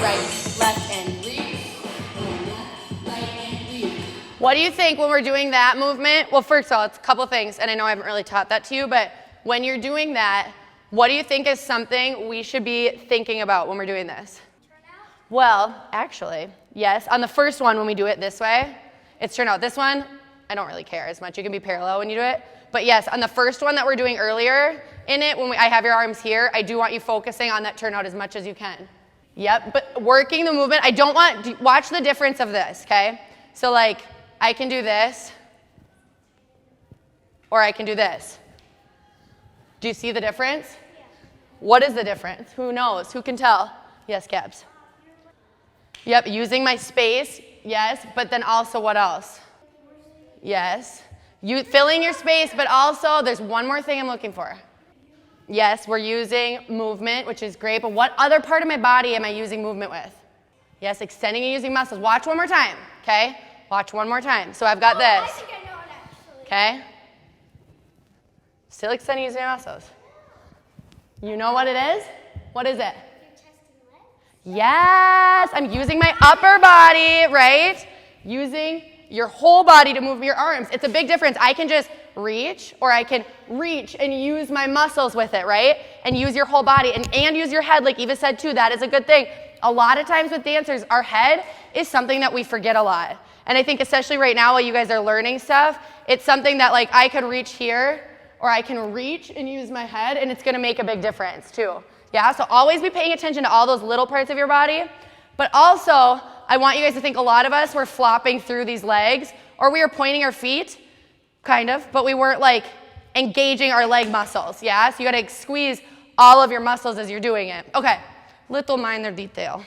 right, left, and reach. Left, right, and reach. What do you think when we're doing that movement? Well, first of all, it's a couple things, and I know I haven't really taught that to you, but when you're doing that, what do you think is something we should be thinking about when we're doing this? Turnout? Well, actually, yes. On the first one, when we do it this way, it's turnout. This one, I don't really care as much. You can be parallel when you do it. But yes, on the first one that we're doing earlier in it, when I have your arms here, I do want you focusing on that turnout as much as you can. Yep, but working the movement, I don't want, watch the difference of this, okay? So like, I can do this, or I can do this. Do you see the difference? Yeah. What is the difference? Who knows? Who can tell? Yes, Gabs. Yep, using my space, yes, but then also what else? Yes. You filling your space, but also there's one more thing I'm looking for. Yes, we're using movement, which is great, but what other part of my body am I using movement with? Yes, extending and using muscles. Watch one more time, okay? Watch one more time. So I've got this. I think I know it actually. Okay? Still extending using my muscles. You know what it is? What is it? Your chest and legs? Yes, I'm using my upper body, right? Using your whole body to move your arms. It's a big difference. I can just reach, or I can reach and use my muscles with it, right? And use your whole body and use your head, like Eva said too. That is a good thing. A lot of times with dancers, our head is something that we forget a lot. And I think especially right now while you guys are learning stuff, it's something that like I could reach here, or I can reach and use my head, and it's gonna make a big difference too. Yeah, so always be paying attention to all those little parts of your body. But also, I want you guys to think a lot of us were flopping through these legs, or we were pointing our feet, kind of, but we weren't like engaging our leg muscles, yeah? So you gotta squeeze all of your muscles as you're doing it. Okay, little minor detail.